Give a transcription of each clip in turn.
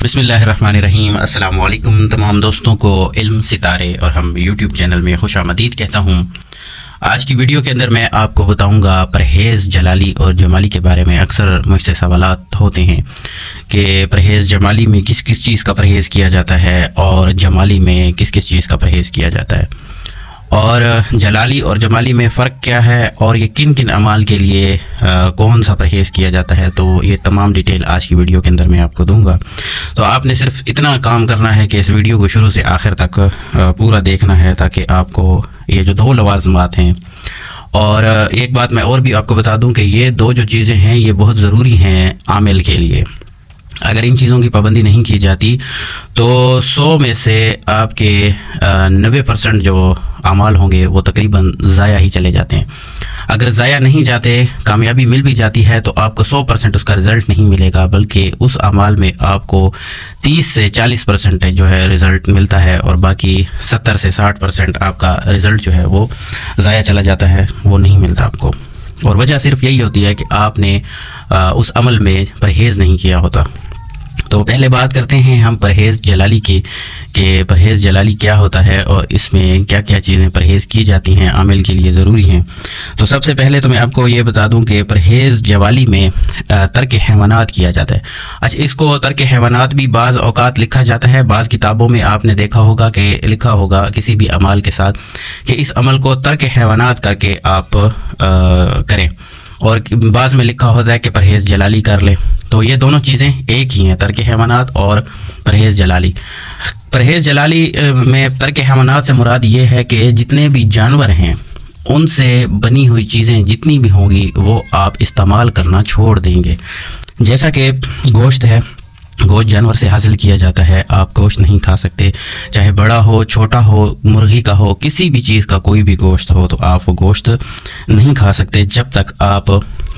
बिस्मिल्लाहिर्रहमानिर्रहीम। अस्सलाम वालेकुम तमाम दोस्तों को इल्म सितारे और हम यूट्यूब चैनल में खुश आमदीद कहता हूँ। आज की वीडियो के अंदर मैं आपको बताऊंगा परहेज़ जलाली और जमाली के बारे में। अक्सर मुझसे सवालात होते हैं कि परहेज़ जमाली में किस किस चीज़ का परहेज़ किया जाता है और जमाली में किस किस चीज़ का परहेज़ किया जाता है, और जलाली और जमाली में फ़र्क क्या है, और ये किन किन अमाल के लिए कौन सा परहेज़ किया जाता है। तो ये तमाम डिटेल आज की वीडियो के अंदर मैं आपको दूंगा। तो आपने सिर्फ इतना काम करना है कि इस वीडियो को शुरू से आखिर तक पूरा देखना है, ताकि आपको ये जो दो लवाज़मात हैं, और एक बात मैं और भी आपको बता दूं कि ये दो जो चीज़ें हैं ये बहुत ज़रूरी हैं आमिल के लिए। अगर इन चीज़ों की पाबंदी नहीं की जाती तो 100 में से आपके 90% जो अमाल होंगे वो तकरीबन ज़ाया ही चले जाते हैं। अगर ज़ाया नहीं जाते, कामयाबी मिल भी जाती है तो आपको 100% उसका रिज़ल्ट नहीं मिलेगा, बल्कि उस अमाल में आपको 30 से 40% जो है रिज़ल्ट मिलता है, और बाकी 70 से 60% आपका रिज़ल्ट जो है वो ज़ाया चला जाता है, वो नहीं मिलता आपको। और वजह सिर्फ यही होती है कि आपने उस अमल में परहेज़ नहीं किया होता। तो पहले बात करते हैं हम परहेज़ जलाली की, कि परहेज़ जलाली क्या होता है और इसमें क्या क्या चीज़ें परहेज़ की जाती हैं, आमिल के लिए ज़रूरी हैं। तो सबसे पहले तो मैं आपको ये बता दूं कि परहेज़ जवाली में तर्क हैवानात किया जाता है। अच्छा, इसको तर्क हैवानात भी बाज़ औकात लिखा जाता है। बाज़ किताबों में आपने देखा होगा कि लिखा होगा किसी भी अमाल के साथ कि इस अमल को तर्क हैवानात करके आप करें, और बाज़ में लिखा होता है कि परहेज़ जलाली कर लें। तो ये दोनों चीज़ें एक ही हैं, तर्क हैवानात और परहेज़ जलाली। परहेज़ जलाली में तर्क हैवानात से मुराद ये है कि जितने भी जानवर हैं उनसे बनी हुई चीज़ें जितनी भी होंगी वो आप इस्तेमाल करना छोड़ देंगे। जैसा कि गोश्त है, गोश्त जानवर से हासिल किया जाता है, आप गोश्त नहीं खा सकते, चाहे बड़ा हो छोटा हो, मुर्गी का हो, किसी भी चीज़ का कोई भी गोश्त हो, तो आप वो गोश्त नहीं खा सकते जब तक आप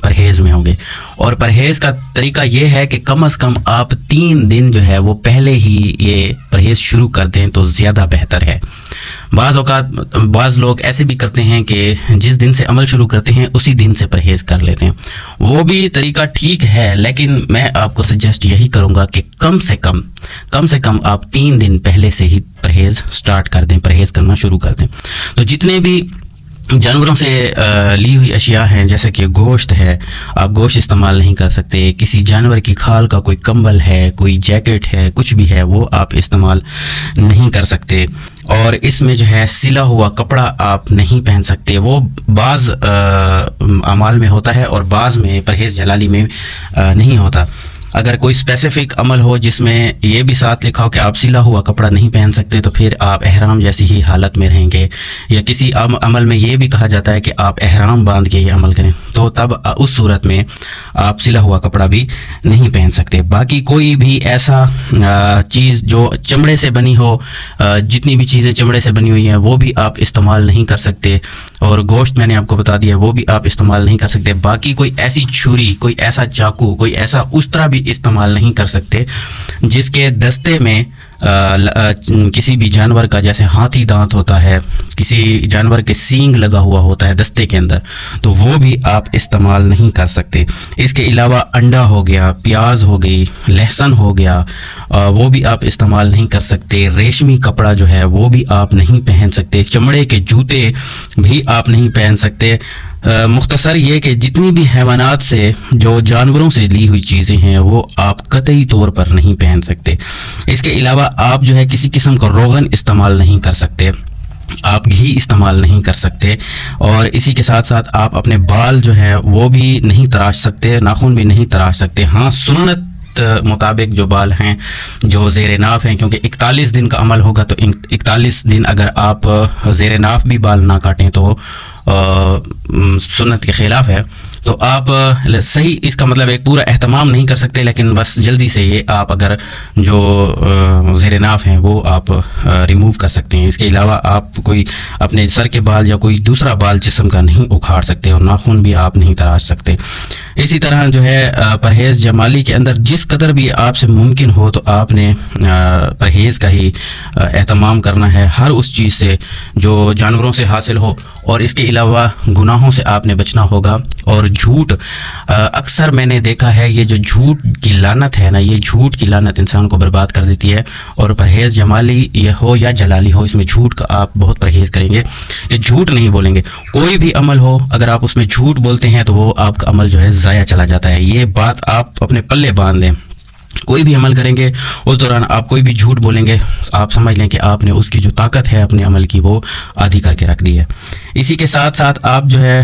परहेज़ में होंगे। और परहेज़ का तरीका ये है कि कम से कम आप 3 दिन जो है वो पहले ही ये परहेज़ शुरू कर दें तो ज़्यादा बेहतर है। बाज़ लोग ऐसे भी करते हैं कि जिस दिन से अमल शुरू करते हैं उसी दिन से परहेज़ कर लेते हैं, वो भी तरीका ठीक है, लेकिन मैं आपको सजेस्ट यही करूँगा कि कम से कम आप 3 दिन पहले से ही परहेज़ स्टार्ट कर दें, परहेज़ करना शुरू कर दें। तो जितने भी जानवरों से ली हुई अशिया हैं, जैसे कि गोश्त है, आप गोश्त इस्तेमाल नहीं कर सकते। किसी जानवर की खाल का कोई कंबल है, कोई जैकेट है, कुछ भी है, वो आप इस्तेमाल नहीं कर सकते। और इसमें जो है सिला हुआ कपड़ा आप नहीं पहन सकते, वो बाज़ अमाल में होता है और बाज़ में परहेज़ जलाली में नहीं होता। अगर कोई स्पेसिफिक अमल हो जिसमें ये भी साथ लिखा हो कि आप सिला हुआ कपड़ा नहीं पहन सकते, तो फिर आप एहराम जैसी ही हालत में रहेंगे। या किसी अमल में ये भी कहा जाता है कि आप एहराम बांध के ये अमल करें, तो तब उस सूरत में आप सिला हुआ कपड़ा भी नहीं पहन सकते। बाकी कोई भी ऐसा चीज़ जो चमड़े से बनी हो, जितनी भी चीज़ें चमड़े से बनी हुई हैं वो भी आप इस्तेमाल नहीं कर सकते, और गोश्त मैंने आपको बता दिया वो भी आप इस्तेमाल नहीं कर सकते। बाकी कोई ऐसी छुरी, कोई ऐसा चाकू, कोई ऐसा उस्तरा भी इस्तेमाल नहीं कर सकते जिसके दस्ते में किसी भी जानवर का, जैसे हाथी दांत होता है, किसी जानवर के सींग लगा हुआ होता है दस्ते के अंदर, तो वो भी आप इस्तेमाल नहीं कर सकते। इसके अलावा अंडा हो गया, प्याज हो गई, लहसुन हो गया, वो भी आप इस्तेमाल नहीं कर सकते। रेशमी कपड़ा जो है वो भी आप नहीं पहन सकते। चमड़े के जूते भी आप नहीं पहन सकते। मुख्तसर ये कि जितनी भी हैवानात से, जो जानवरों से ली हुई चीज़ें हैं, वो आप कतई तौर पर नहीं पहन सकते। इसके अलावा आप जो है किसी किस्म का रोगन इस्तेमाल नहीं कर सकते, आप घी इस्तेमाल नहीं कर सकते, और इसी के साथ साथ आप अपने बाल जो है वो भी नहीं तराश सकते, नाखून भी नहीं तराश सकते। हाँ, सुन्नत मुताबिक जो बाल हैं, जो ज़ेर नाफ हैं, क्योंकि 41 दिन का अमल होगा, तो 41 दिन अगर आप ज़ेर नाफ भी बाल ना काटें तो सुन्नत के ख़िलाफ़ है। तो आप सही, इसका मतलब एक पूरा एहतमाम नहीं कर सकते, लेकिन बस जल्दी से ये आप अगर जो ज़ेर नाफ हैं वो आप रिमूव कर सकते हैं। इसके अलावा आप कोई अपने सर के बाल या कोई दूसरा बाल जिस्म का नहीं उखाड़ सकते, और नाखून भी आप नहीं तराश सकते। इसी तरह जो है परहेज़ जमाली के अंदर जिस कदर भी आपसे मुमकिन हो तो आपने परहेज़ का ही एहतमाम करना है, हर उस चीज़ से जो जानवरों से हासिल हो, और इसके अलावा गुनाहों से आपने बचना होगा। और جھوٹ اکثر میں نے دیکھا ہے، یہ جو جھوٹ کی لعنت ہے نا، یہ جھوٹ کی لعنت انسان کو برباد کر دیتی ہے. اور پرہیز جمالی یہ ہو یا جلالی ہو، اس میں جھوٹ کا آپ بہت پرہیز کریں گے. یہ جھوٹ نہیں بولیں گے. کوئی بھی عمل ہو اگر آپ اس میں جھوٹ بولتے ہیں تو وہ آپ کا عمل جو ہے ضائع چلا جاتا ہے. یہ بات آپ اپنے پلے باندھ لیں. کوئی بھی عمل کریں گے اس دوران آپ کوئی بھی جھوٹ بولیں گے، آپ سمجھ لیں کہ آپ نے اس کی جو طاقت ہے اپنے عمل کی وہ آدھی کر کے رکھ دی ہے. اسی کے ساتھ ساتھ آپ جو ہے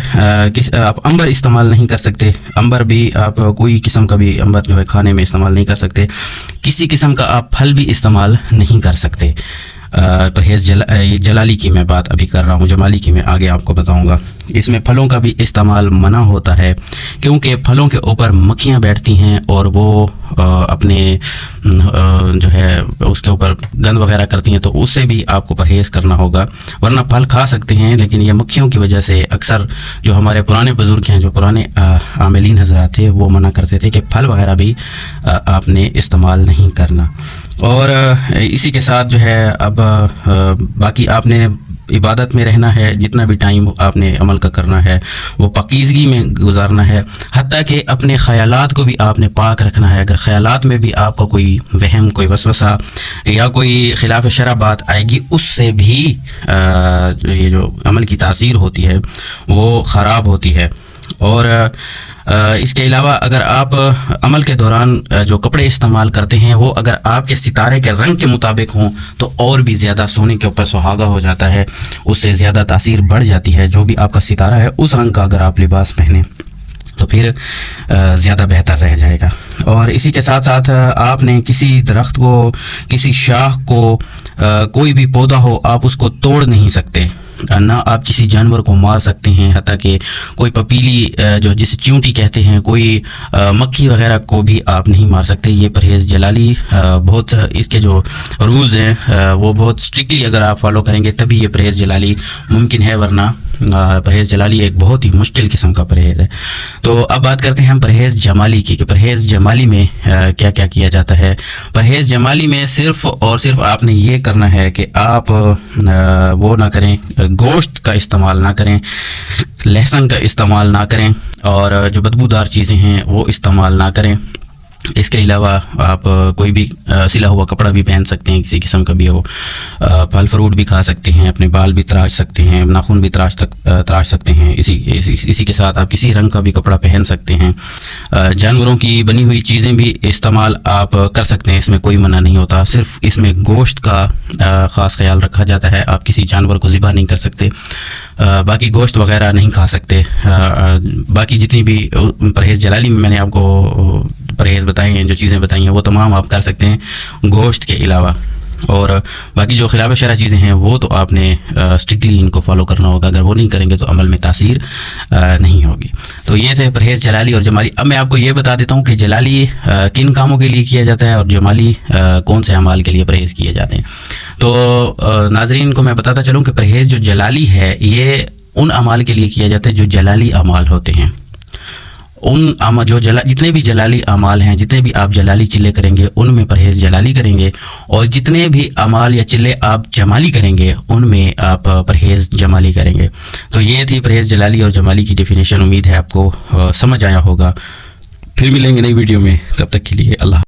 آپ انبر استعمال نہیں کر سکتے. انبر بھی آپ کوئی قسم کا بھی انبر جو ہے کھانے میں استعمال نہیں کر سکتے. کسی قسم کا آپ پھل بھی استعمال نہیں کر سکتے. پرہیز جلالی کی میں بات ابھی کر رہا ہوں، جمالی کی میں آگے آپ کو بتاؤں گا. اس میں پھلوں کا بھی استعمال منع ہوتا ہے، کیونکہ پھلوں کے اوپر مکھیاں بیٹھتی ہیں اور وہ اپنے جو ہے اس کے اوپر گند وغیرہ کرتی ہیں، تو اس سے بھی آپ کو پرہیز کرنا ہوگا. ورنہ پھل کھا سکتے ہیں، لیکن یہ مکھیوں کی وجہ سے اکثر جو ہمارے پرانے بزرگ ہیں، جو پرانے عاملین حضرات تھے، وہ منع کرتے تھے کہ پھل وغیرہ بھی آپ نے استعمال نہیں کرنا. اور اسی کے ساتھ جو ہے اب باقی آپ نے عبادت میں رہنا ہے. جتنا بھی ٹائم آپ نے عمل کا کرنا ہے وہ پاکیزگی میں گزارنا ہے. حتیٰ کہ اپنے خیالات کو بھی آپ نے پاک رکھنا ہے. اگر خیالات میں بھی آپ کا کوئی وہم، کوئی وسوسہ یا کوئی خلاف شرع بات آئے گی، اس سے بھی یہ جو عمل کی تاثیر ہوتی ہے وہ خراب ہوتی ہے. اور اس کے علاوہ اگر آپ عمل کے دوران جو کپڑے استعمال کرتے ہیں وہ اگر آپ کے ستارے کے رنگ کے مطابق ہوں تو اور بھی زیادہ سونے کے اوپر سہاگا ہو جاتا ہے، اس سے زیادہ تاثیر بڑھ جاتی ہے. جو بھی آپ کا ستارہ ہے اس رنگ کا اگر آپ لباس پہنیں تو پھر زیادہ بہتر رہ جائے گا. اور اسی کے ساتھ ساتھ آپ نے کسی درخت کو، کسی شاخ کو، کوئی بھی پودا ہو، آپ اس کو توڑ نہیں سکتے، نہ آپ کسی جانور کو مار سکتے ہیں. حتیٰ کہ کوئی پپیلی جو جسے چیونٹی کہتے ہیں، کوئی مکھی وغیرہ کو بھی آپ نہیں مار سکتے. یہ پرہیز جلالی بہت اس کے جو رولز ہیں وہ بہت اسٹرکٹلی اگر آپ فالو کریں گے تبھی یہ پرہیز جلالی ممکن ہے، ورنہ پرہیز جلالی ایک بہت ہی مشکل قسم کا پرہیز ہے. تو اب بات کرتے ہیں ہم پرہیز جمالی کی، کہ پرہیز جمالی میں کیا کیا کیا جاتا ہے. پرہیز جمالی میں صرف اور صرف آپ نے یہ کرنا ہے کہ آپ وہ نہ کریں، گوشت کا استعمال نہ کریں، لہسن کا استعمال نہ کریں، اور جو بدبودار چیزیں ہیں وہ استعمال نہ کریں. اس کے علاوہ آپ کوئی بھی سلا ہوا کپڑا بھی پہن سکتے ہیں، کسی قسم کا بھی ہو. پھل فروٹ بھی کھا سکتے ہیں، اپنے بال بھی تراش سکتے ہیں، ناخن بھی تراش سکتے ہیں. اسی کے ساتھ آپ کسی رنگ کا بھی کپڑا پہن سکتے ہیں. جانوروں کی بنی ہوئی چیزیں بھی استعمال آپ کر سکتے ہیں، اس میں کوئی منع نہیں ہوتا. صرف اس میں گوشت کا خاص خیال رکھا جاتا ہے. آپ کسی جانور کو ذبح نہیں کر سکتے، باقی گوشت وغیرہ نہیں کھا سکتے. باقی جتنی بھی پرہیز جلالی میں نے آپ کو پرہیز بتائے ہیں، جو چیزیں بتائی ہیں وہ تمام آپ کر سکتے ہیں گوشت کے علاوہ. اور باقی جو خلاف شرع چیزیں ہیں وہ تو آپ نے اسٹرکٹلی ان کو فالو کرنا ہوگا. اگر وہ نہیں کریں گے تو عمل میں تاثیر نہیں ہوگی. تو یہ تھے پرہیز جلالی اور جمالی. اب میں آپ کو یہ بتا دیتا ہوں کہ جلالی کن کاموں کے لیے کیا جاتا ہے اور جمالی کون سے اعمال کے لیے پرہیز کیے جاتے ہیں. تو ناظرین کو میں بتاتا چلوں کہ پرہیز جو جلالی ہے یہ ان اعمال کے لیے کیا جاتا ہے جو جلالی اعمال ہوتے ہیں. جتنے بھی جلالی اعمال ہیں، جتنے بھی آپ جلالی چلے کریں گے ان میں پرہیز جلالی کریں گے، اور جتنے بھی اعمال یا چلے آپ جمالی کریں گے ان میں آپ پرہیز جمالی کریں گے. تو یہ تھی پرہیز جلالی اور جمالی کی ڈیفینیشن. امید ہے آپ کو سمجھ آیا ہوگا. پھر ملیں گے نئی ویڈیو میں، تب تک کے لیے اللہ.